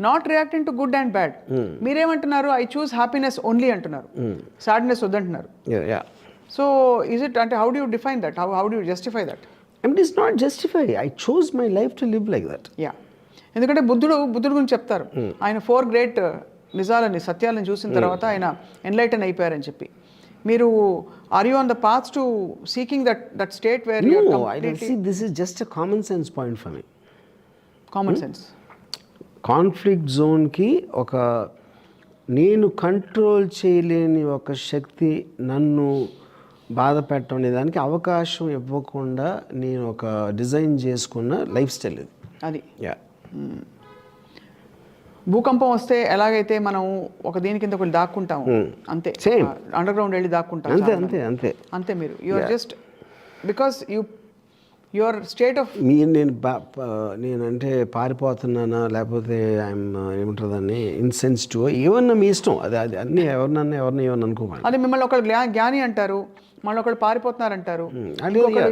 Not reacting to good and bad. మీరేమంటున్నారు? I choose happiness only అంటున్నారు, sadness వద్దంటున్నారు. So is it అంటే how do you define that? How do you justify that? It is not justify. I choose my life to live like that. Yeah, ఎందుకంటే బుద్ధుడు గురించి చెప్తారు, ఆయన 4 great నిజాలని సత్యాలను చూసిన తర్వాత ఆయన ఎన్లైటన్ అయిపోయారని చెప్పి. మీరు are you on the path to seeking that state where you are completely? I don't see, this is just a common sense point for me. Common sense. Conflict జోన్కి ఒక నేను కంట్రోల్ చేయలేని ఒక శక్తి నన్ను బాధ పెట్టడం అనే దానికి అవకాశం ఇవ్వకుండా నేను ఒక డిజైన్ చేసుకున్న లైఫ్ స్టైల్ ఇది. అది యా. భూకంపం వస్తే ఎలాగైతే మనం ఒక దీని కింద ఒకటి దాక్కుంటాము, అంతే. Same. అండర్ గ్రౌండ్ వెళ్ళి దాక్కుంటాం. అంతే అంతే అంతే అంతే. మీరు you are just because your state of నేనంటే పారిపోతున్నానా లేకపోతే ఐఎమ్ ఏమంటారు దాన్ని ఇన్సెన్సిటివ్ ఏమన్నా మీ ఇష్టం. అది అన్నీ ఎవరినన్నా ఎవరిని ఏమన్నా అనుకోవాలి. అది మిమ్మల్ని ఒకళ్ళు జ్ఞాని అంటారు, మళ్ళీ ఒకళ్ళు పారిపోతున్నారంటారు,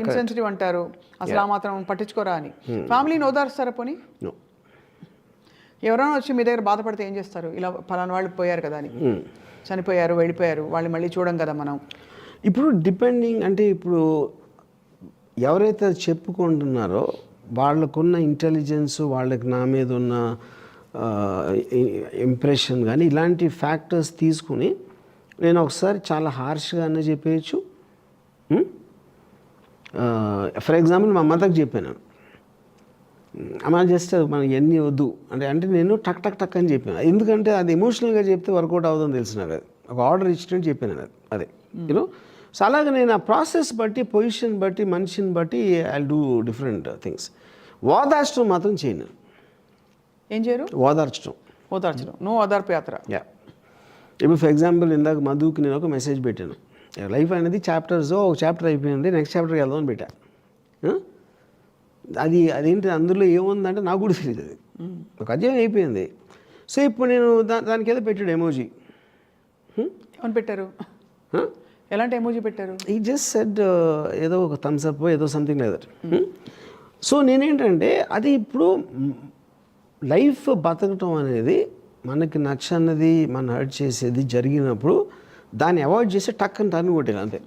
ఇన్సెన్సిటివ్ అంటారు, అసలు ఆ మాత్రం పట్టించుకోరా అని. ఫ్యామిలీని ఓదారుస్తారా పోనీ? ఎవరైనా వచ్చి మీ దగ్గర బాధపడితే ఏం చేస్తారు? ఇలా ఫలానా వాళ్ళు పోయారు కదా అని, చనిపోయారు, వెళ్ళిపోయారు, వాళ్ళు మళ్ళీ చూడం కదా మనం. ఇప్పుడు డిపెండింగ్ అంటే ఇప్పుడు ఎవరైతే చెప్పుకుంటున్నారో వాళ్ళకున్న ఇంటెలిజెన్స్, వాళ్ళకి నా మీద ఉన్న ఇంప్రెషన్ కానీ ఇలాంటి ఫ్యాక్టర్స్ తీసుకుని నేను ఒకసారి చాలా హార్ష్గానే చెప్పేయచ్చు. ఫర్ ఎగ్జాంపుల్ మా మదర్కి చెప్పాను, అమ్మ జస్ట్ మనకి ఎన్ని వద్దు అంటే నేను టక్ టక్ టక్ అని చెప్పాను. ఎందుకంటే అది ఎమోషనల్గా చెప్తే వర్కౌట్ అవుతుందని తెలిసిన అది ఒక ఆర్డర్ ఇచ్చినట్టు చెప్పాను అదే యూనో. సో అలాగే నేను ఆ ప్రాసెస్ బట్టి, పొజిషన్ బట్టి, మనిషిని బట్టి ఐ డూ డిఫరెంట్ థింగ్స్. ఓదార్చడం మాత్రం చేయను. ఏం చేయరు? ఓదార్చడం. నో ఓదార్పు యాత్ర. యా. ఇప్పుడు ఫర్ ఎగ్జాంపుల్ ఇందాక మధుకి నేను ఒక మెసేజ్ పెట్టాను, లైఫ్ అనేది చాప్టర్స్, ఒక చాప్టర్ అయిపోయింది, నెక్స్ట్ చాప్టర్కి వెళ్దామని పెట్టా. అదేంటి అందులో ఏముందంటే నాకు కూడా తెలియదు. అది ఒక అధ్యాయం అయిపోయింది. సో ఇప్పుడు నేను దానికి ఏదో పెట్టాడు ఎమోజీ. ఏమని పెట్టారు? ఎలాంటి ఎమోజీ పెట్టారు? ఈ జస్ట్ సెడ్ ఏదో ఒక థమ్స్ అప్ ఏదో సంథింగ్ లైక్ దట్. సో నేనేంటంటే అది ఇప్పుడు లైఫ్ బతకటం అనేది మనకి నచ్చనిది, మన హర్ట్ చేసేది జరిగినప్పుడు దాన్ని అవాయిడ్ చేసి టక్ అని టర్న్ కొట్టాను అంతే.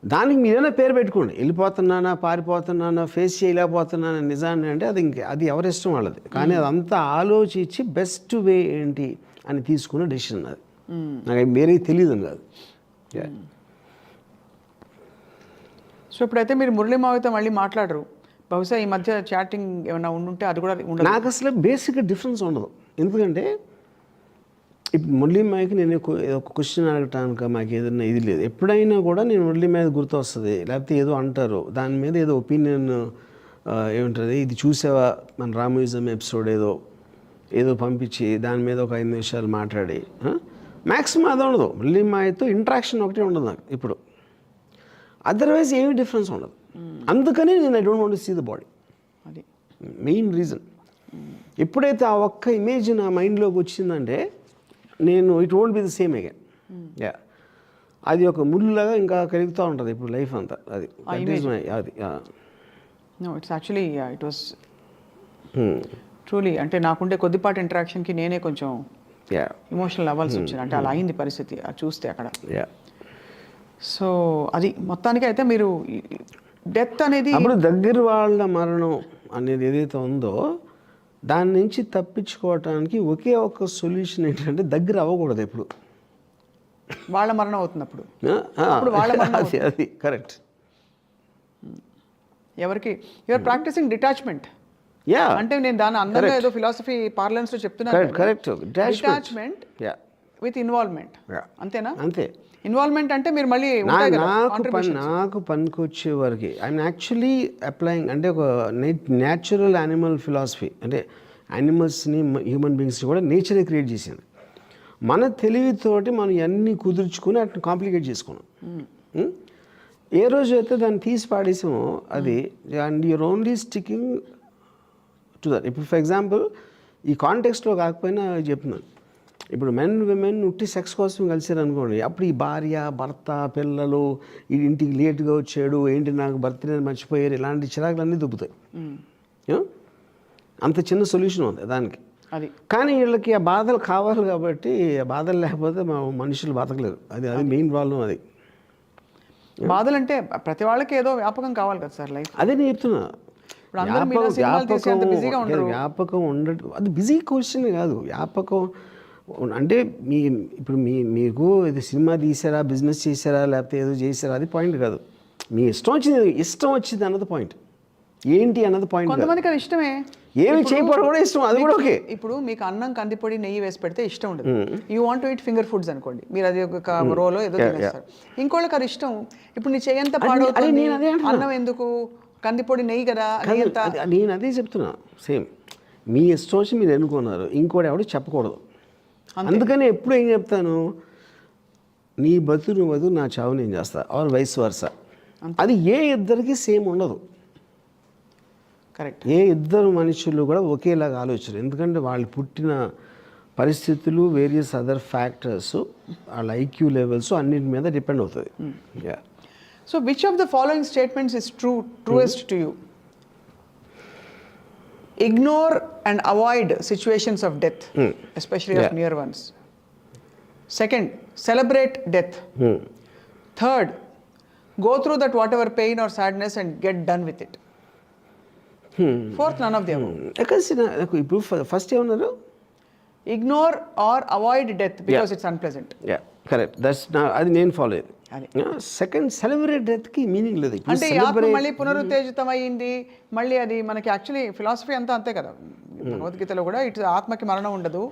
దానికి మీరైనా పేరు పెట్టుకోండి, వెళ్ళిపోతున్నానా, పారిపోతున్నానా, ఫేస్ చేయలేకపోతున్నానా నిజాన్ని అంటే అది ఎవరి ఇష్టం వాళ్ళది. కానీ అదంతా ఆలోచించి బెస్ట్ వే ఏంటి అని తీసుకున్న డెసిషన్ అది. నాకు వేరే తెలియదు కాదు. సో ఇప్పుడైతే మీరు మురళీ మావితో మళ్ళీ మాట్లాడరు, బహుశా ఈ మధ్య చాటింగ్ ఏమైనా ఉండుంటే అది కూడా ఉండదు. నాకు అసలు బేసిక్గా డిఫరెన్స్ ఉండదు. ఎందుకంటే ఇప్పుడు మురళీ మాయకి నేను ఒక క్వశ్చన్ అడగటానికి మాకు ఏదైనా ఇది లేదు. ఎప్పుడైనా కూడా నేను మురళీ మీద గుర్తు వస్తుంది, లేకపోతే ఏదో అంటారు దాని మీద ఏదో ఒపీనియన్ ఏముంటుంది, ఇది చూసావా మన రామోయిజం ఎపిసోడ్ ఏదో పంపించి దాని మీద ఒక 5 నిమిషాలు మాట్లాడి మ్యాక్సిమం అది ఉండదు. మురళీ మాయతో ఇంట్రాక్షన్ ఒకటే ఉండదు నాకు ఇప్పుడు. అదర్వైజ్ ఏమీ డిఫరెన్స్ ఉండదు. అందుకని నేను I don't want to see the body. అది మెయిన్ రీజన్. ఎప్పుడైతే ఆ ఒక్క ఇమేజ్ నా మైండ్లోకి వచ్చిందంటే నేను it won't be the same again. Yeah, అది ఒక ముళ్ళలాగా ఇంకా కలుగుతూ ఉంటుంది ఇప్పుడు లైఫ్ అంతా. అది it's actually it was truly అంటే నాకుండే కొద్దిపాటి ఇంటరాక్షన్కి నేనే కొంచెం ఎమోషనల్ అవ్వాల్సి వచ్చింది. అంటే అలా అయింది పరిస్థితి అది చూస్తే అక్కడ. సో అది మొత్తానికి అయితే మీరు డెత్ అనేది అప్పుడు దగ్గర వాళ్ళ మరణం అనేది ఏదైతే ఉందో దాని నుంచి తప్పించుకోవటానికి ఒకే ఒక సొల్యూషన్ ఏంటంటే దగ్గర అవ్వకూడదు ఎప్పుడు. వాళ్ళ మరణం అవుతున్నప్పుడు అది కరెక్ట్. ఎవరికి యూఆర్ ప్రాక్టీసింగ్ డిటాచ్మెంట్. యా, అంటే నేను దాని అందంగా ఏదో ఫిలాసఫీ పార్లెన్స్ లో చెప్తున్నాను. కరెక్ట్. Detachment with involvement. అంతేనా? అంతే. ఇన్వాల్వ్మెంట్ అంటే మీరు మళ్ళీ నాకు పనికొచ్చే వరకు ఐఎమ్ యాక్చువల్లీ అప్లయింగ్ అంటే ఒక న్యాచురల్ యానిమల్ ఫిలాసఫీ. అంటే యానిమల్స్ని హ్యూమన్ బీయింగ్స్ని కూడా నేచరే క్రియేట్ చేసింది. మన తెలివితోటి మనం అన్నీ కుదుర్చుకుని అట్లా కాంప్లికేట్ చేసుకున్నాం. ఏ రోజు అయితే దాన్ని తీసి పాడేసామో అది and you're only sticking to that. ఇప్పుడు ఫర్ ఎగ్జాంపుల్ ఈ కాంటెక్స్ట్లో కాకపోయినా చెప్తున్నాను, ఇప్పుడు మెన్ విమెన్ ఉట్టి సెక్స్ కోసం కలిసారు అనుకోండి, అప్పుడు ఈ భార్య భర్త పిల్లలు ఇంటికి లేట్గా వచ్చాడు, ఏంటి నాకు బర్త్డే మర్చిపోయారు, ఇలాంటి చిరాకులన్నీ దుబ్బుతాయి. అంత చిన్న సొల్యూషన్ ఉంది దానికి. అది కానీ వీళ్ళకి ఆ బాధలు కావాలి కాబట్టి ఆ బాధలు లేకపోతే మా మనుషులు బతకలేరు. అది మెయిన్ ప్రాబ్లం. అది బాధలు అంటే ప్రతి వాళ్ళకి ఏదో వ్యాపకం కావాలి కదా సార్ లైఫ్. అదే నేను చెప్తున్నా. ఇప్పుడు అందరూ మీలా సినిమాలు తీసి అంత బిజీగా ఉండరు. వ్యాపకం ఉండటం అది బిజీ క్వశ్చన్ కాదు. వ్యాపకం అంటే ఇప్పుడు మీకు ఇది సినిమా తీసారా, బిజినెస్ చేశారా, లేకపోతే ఏదో చేశారా, అది పాయింట్ కాదు. మీ ఇష్టం వచ్చింది అన్నది పాయింట్. ఏంటి అన్నది పాయింట్. కొంతమందికి అది ఇష్టమే, ఏమి చేయకపోవడం కూడా ఇష్టం, అది కూడా ఓకే. ఇప్పుడు మీకు అన్నం కందిపొడి నెయ్యి వేసి పెడితే ఇష్టం ఉండదు. You want to eat finger foods అనుకోండి, మీరు అది ఒక రోలో ఏదో తినేస్తారు. ఇంకోళ్ళకి అది ఇష్టం. ఇప్పుడు నీ చెయ్యంత పాడవుతుంది, అన్నం ఎందుకు, కందిపొడి నెయ్యి కదా. నేను అదే చెప్తున్నా. సేమ్ మీ ఇష్టం వచ్చి మీరు ఎన్నుకున్నారు, ఇంకోటి ఎవడు చెప్పకూడదు. అందుకని ఎప్పుడు ఏం చెప్తాను, నీ బతుకు నువ్వు, నా చావు నేను చేస్తా, ఆర్ వైస్ వర్స. అది ఏ ఇద్దరికి సేమ్ ఉండదు. కరెక్ట్. ఏ ఇద్దరు మనుషులు కూడా ఒకేలాగా ఆలోచన. ఎందుకంటే వాళ్ళు పుట్టిన పరిస్థితులు, వేరియస్ అదర్ ఫ్యాక్టర్స్, వాళ్ళ ఐక్యూ లెవెల్స్ అన్నిటి మీద డిపెండ్ అవుతుంది. So which of the following statements is truest to you? Ignore and avoid situations of death, especially of near ones. Second, celebrate death. Third, go through that whatever pain or sadness and get done with it. Fourth, none of the above. ఇప్పుడు first ఏమన్నారు? Ignore or avoid death because it's unpleasant. Correct. అది నేను follow అయ్యేది. Second, celebrate డెత్కి meaning లేదు. అంటే ఆత్మ మళ్ళీ పునరుత్తేజితం అయ్యింది, మళ్ళీ అది మనకి యాక్చువల్లీ ఫిలాసఫీ అంతా అంతే కదా. భగవద్గీతలో కూడా ఇటు ఆత్మకి మరణం ఉండదు,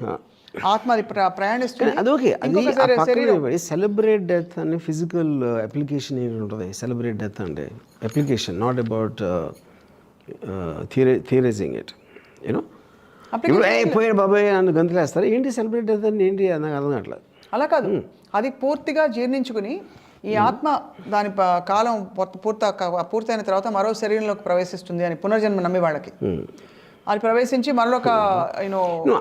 ఆత్మ అది ప్రయాణిస్తుంది. అదొకే. అది సెలబ్రేట్ డెత్ అనే ఫిజికల్ అప్లికేషన్ ఏంటి ఉంటుంది. సెలబ్రేట్ డెత్ అంటే application, not about theorizing it. You know, ఇప్పుడు పోయాడు బాబాయ్ నన్ను గంతులేస్తారు, ఏంటి సెలబ్రేట్ డెత్ అని ఏంటి నాకు అర్థం కావట్లేదు. అలా కాదు, అది పూర్తిగా జీర్ణించుకుని ఈ ఆత్మ దాని కాలం పూర్తయిన తర్వాత మరో శరీరంలోకి ప్రవేశిస్తుంది అని పునర్జన్మ నమ్మే వాళ్ళకి అది ప్రవేశించి మరొక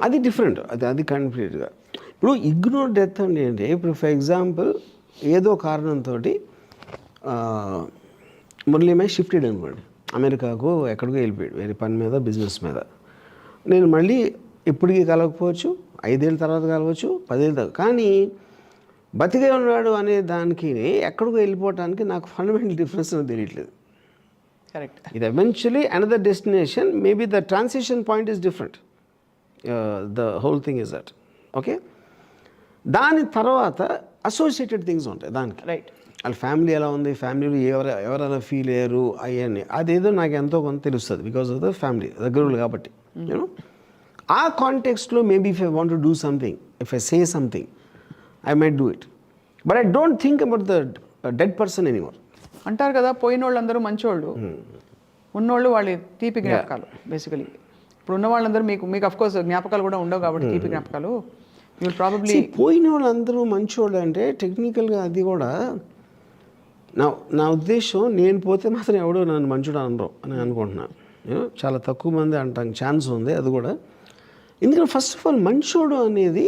అది డిఫరెంట్. అది కంప్లీట్గా. ఇప్పుడు ఇగ్నోర్ డెత్ అంటే ఏంటి, ఇప్పుడు ఫర్ ఎగ్జాంపుల్ ఏదో కారణంతో మురళీమై షిఫ్ట్ అయ్యాడు అనుకోండి, అమెరికాకు ఎక్కడికో వెళ్ళిపోయాడు వేరే పని మీద, బిజినెస్ మీద. నేను మళ్ళీ ఎప్పటికీ కలగకపోవచ్చు, 5 ఏళ్ళ తర్వాత కలవచ్చు, 10 ఏళ్ళ తర్వాత. కానీ బతికే ఉన్నాడు అనే దానికి ఎక్కడికో వెళ్ళిపోవటానికి నాకు ఫండమెంటల్ డిఫరెన్స్ తెలియట్లేదు. కరెక్ట్. ఇది eventually another destination, maybe the transition point is different. The whole thing is that. Okay, దాని తర్వాత అసోసియేటెడ్ థింగ్స్ ఉంటాయి దానికి. రైట్. వాళ్ళ ఫ్యామిలీ ఎలా ఉంది, ఫ్యామిలీలో ఎవరెలా ఫీల్ అయ్యారు అవన్నీ, అదేదో నాకు ఎంతో కొంత తెలుస్తుంది బికాస్ ఆఫ్ ద ఫ్యామిలీ దగ్గరలు కాబట్టి. యూనో, ఆ కాంటెక్స్ట్లో maybe if I want to do something, if I say something, I might do it. But I don't think about the dead person anymore. అంటారు కదా, పోయిన వాళ్ళందరూ మంచోళ్ళు, ఉన్నోళ్ళు వాళ్ళ తీపి జ్ఞాపకాలు. బేసికలీ ఇప్పుడు ఉన్న వాళ్ళందరూ మీకు అఫ్ కోర్స్ జ్ఞాపకాలు కూడా ఉండవు కాబట్టి తీపి జ్ఞాపకాలు. యూ విల్ ప్రాబబ్లీ పోయిన వాళ్ళందరూ మంచోళ్ళు అంటే టెక్నికల్గా అది కూడా నా ఉద్దేశం, నేను పోతే మాత్రం ఎవడో నన్ను మంచోడు అనరు అని అనుకుంటున్నాను. చాలా తక్కువ మంది అంటానికి ఛాన్స్ ఉంది. అది కూడా ఎందుకంటే ఫస్ట్ ఆఫ్ ఆల్ మంచోడు అనేది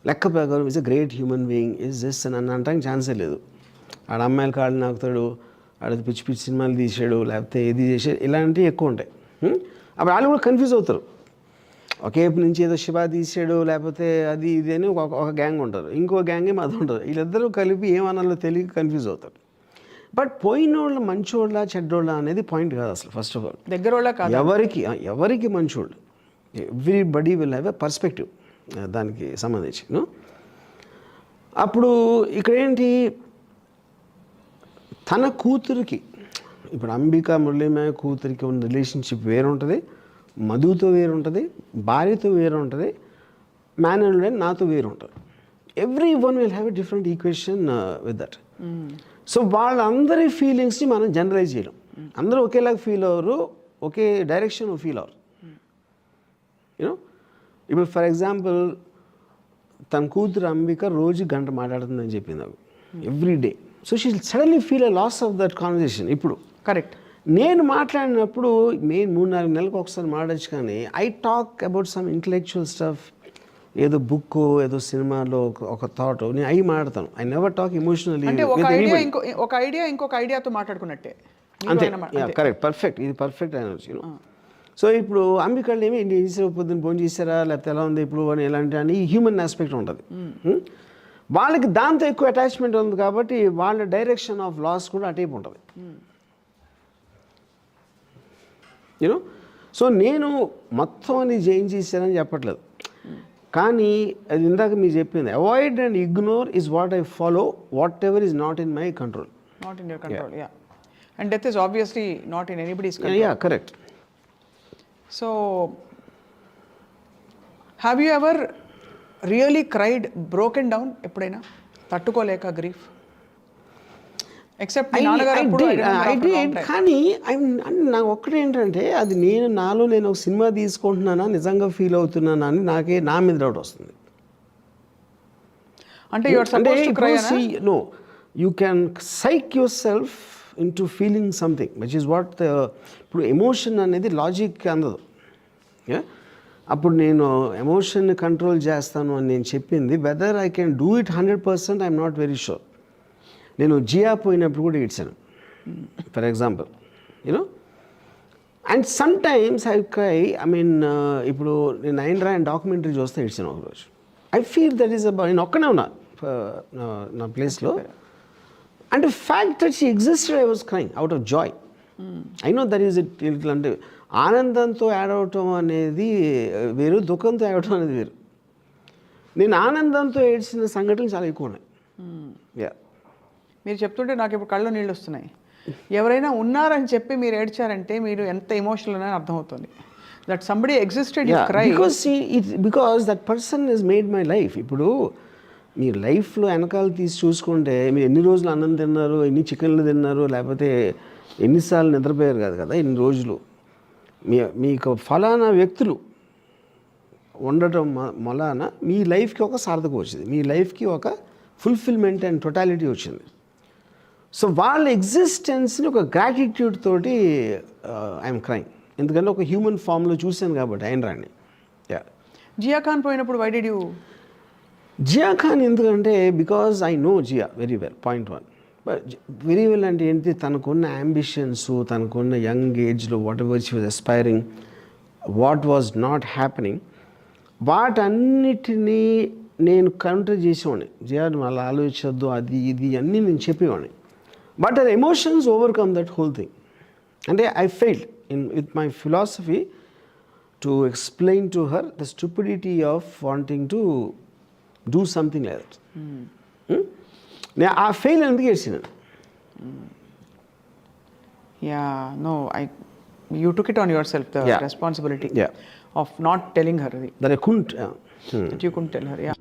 లెక్క ప్రకారం is a great human being, is this అని అనడానికి ఛాన్సే లేదు. ఆడ అమ్మాయిలు కాళ్ళు నాకుతాడు, ఆడ పిచ్చి పిచ్చి సినిమాలు తీసాడు, లేకపోతే ఇది చేసాడు, ఇలాంటివి ఎక్కువ ఉంటాయి. అప్పుడు వాళ్ళు కూడా కన్ఫ్యూజ్ అవుతారు. ఒకేపు నుంచి ఏదో శివ తీసాడు, లేకపోతే అది ఇది అని ఒక గ్యాంగ్ ఉంటారు, ఇంకో గ్యాంగ్ ఏమో అది ఉంటారు. వీళ్ళిద్దరూ కలిపి ఏమనాలో తెలియక కన్ఫ్యూజ్ అవుతారు. బట్ పోయిన వాళ్ళ మంచోళ్ళ చెడ్డోళ్ళ అనేది పాయింట్ కాదు అసలు. ఫస్ట్ ఆఫ్ ఆల్ దగ్గర వాళ్ళ కాదు, ఎవరికి మంచోళ్ళు, everybody will have a perspective దానికి సంబంధించి. అప్పుడు ఇక్కడ ఏంటి, తన కూతురికి, ఇప్పుడు అంబికా మురళీమయ్య కూతురికి ఉన్న రిలేషన్షిప్ వేరుంటుంది, మధుతో వేరుంటుంది, భార్యతో వేరుంటుంది, మ్యాన్ అండ్ మ్యాన్ నాతో వేరుంటుంది. Every one will have a different equation with that. So వాళ్ళందరి ఫీలింగ్స్ని మనం జనరలైజ్ చేయడం. అందరూ ఒకేలాగా ఫీల్ అవ్వరు, ఒకే డైరెక్షన్ ఫీల్ అవ్వరు. యూనో, ఇప్పుడు ఫర్ ఎగ్జాంపుల్ తన కూతురు అంబిక రోజు గంట మాట్లాడుతుందని చెప్పింది నాకు, every day. So she suddenly feel a loss of that conversation. ఇప్పుడు కరెక్ట్, నేను మాట్లాడినప్పుడు మెయిన్ 3-4 నెలలకు ఒకసారి మాట్లాడచ్చు, కానీ I talk about some intellectual stuff, ఏదో బుక్, ఏదో సినిమాలో ఒక థాట్, నేను అవి మాట్లాడతాను. I never talk emotionally. అంటే ఒక ఐడియా ఇంకొక ఐడియాతో మాట్లాడుకున్నట్టే. అంతే, కరెక్ట్, పర్ఫెక్ట్. ఇది పర్ఫెక్ట్ ఎనర్జీ. సో ఇప్పుడు అంబికళ్ళు ఏమి ఏం చేసారు, పొద్దున్న భోజనం చేశారా లేకపోతే ఎలా ఉంది ఇప్పుడు అని ఎలాంటి అని హ్యూమన్ ఆస్పెక్ట్ ఉంటుంది. వాళ్ళకి దాంతో ఎక్కువ అటాచ్మెంట్ ఉంది కాబట్టి వాళ్ళ డైరెక్షన్ ఆఫ్ లాస్ కూడా అటైపు ఉంటుంది. యూనో, సో నేను మొత్తం అని చేంజ్ చేశానని చెప్పట్లేదు, కానీ అది ఇందాక మీరు చెప్పింది avoid and ignore is what I follow, what ever is not in my control. Not in your control, yeah. And death is obviously not in anybody's control. Yeah, correct. So, have you ever really cried, broken down ఎప్పుడైనా తట్టుకోలేక grief? Except మీ నాన్నగారు అప్పుడు I did, కానీ నాకు ఒక్కటే ఏంటంటే అది నాలో నేను ఒక సినిమా తీసుకుంటున్నానా నిజంగా ఫీల్ అవుతున్నానా అని నాకే నా మీద డౌట్ వస్తుంది. అంటే you are supposed to cry అనా? No, you can psych yourself into feeling something, which is what ఇప్పుడు ఎమోషన్ అనేది లాజిక్ అందదు. అప్పుడు నేను ఎమోషన్ కంట్రోల్ చేస్తాను అని నేను చెప్పింది, whether I can do it 100% I'm not very sure. నేను జియా పోయినప్పుడు కూడా ఏడ్చాను, for example, you know. And sometimes I cry, I mean ఇప్పుడు నేను నైన్రా అండ్ డాక్యుమెంటరీ చూస్తే ఏడ్చాను ఒకరోజు. I feel that is about, నేను ఒక్కనే ఉన్నా నా ప్లేస్లో, and fact that she existed I was crying out of Joy. I know that is it. అంటే ఆనందంతో యాడ్ అవటం అనేది వేరు, దుఃఖంతో యాడ్ అవటం అనేది వేరు. నేను ఆనందంతో ఏడ్చిన సంఘటనలు చాలా ఎక్కువ ఉన్నాయి. యా, మీరు చెప్తుంటే నాకు ఇప్పుడు కళ్ళు నీళ్ళు వస్తున్నాయి. ఎవరైనా ఉన్నారని చెప్పి మీరు ఏడ్చారంటే మీరు ఎంత ఎమోషనల్ అని అర్థమవుతుంది. That somebody existed you cry because that person is made my life. ఇప్పుడు మీరు లైఫ్లో వెనకాల తీసి చూసుకుంటే మీరు ఎన్ని రోజులు అన్నం తిన్నారు, ఎన్ని చికెన్లు తిన్నారు, లేకపోతే ఎన్నిసార్లు నిద్రపోయారు కాదు కదా, ఎన్ని రోజులు మీకు ఫలానా వ్యక్తులు ఉండటం మొలాన మీ లైఫ్కి ఒక సార్థకం వచ్చింది, మీ లైఫ్కి ఒక ఫుల్ఫిల్మెంట్ అండ్ టోటాలిటీ వచ్చింది. సో వాళ్ళ ఎగ్జిస్టెన్స్ని ఒక గ్రాటిట్యూడ్ తోటి ఐఎమ్ క్రైమ్, ఎందుకంటే ఒక హ్యూమన్ ఫామ్లో చూశాను కాబట్టి ఆయన రాండి. యా, జియా ఖాన్ పోయినప్పుడు why did you? Jiah Khan ఎందుకంటే because I know Jiah very well, point 1. But very well అంటే ఏంటి, తనకున్న అంబిషన్స్, తనకున్న యంగ్ ఏజ్లో whatever she was aspiring, what was not happening, వాటన్నిటినీ నేను కౌంటర్ చేసేవాడిని. జియా నువ్వు అలా ఆలోచించద్దు, అది ఇది అన్నీ నేను చెప్పేవాడిని. బట్ అది emotions overcome that whole thing. అంటే I failed in with my philosophy to explain to her the stupidity of wanting to do something like that. నేను ఆ ఫెయిల్ ఎందుకు చేసినాను. Yeah, no, you took it on yourself, the responsibility of not telling her that I couldn't. That you couldn't tell her, yeah.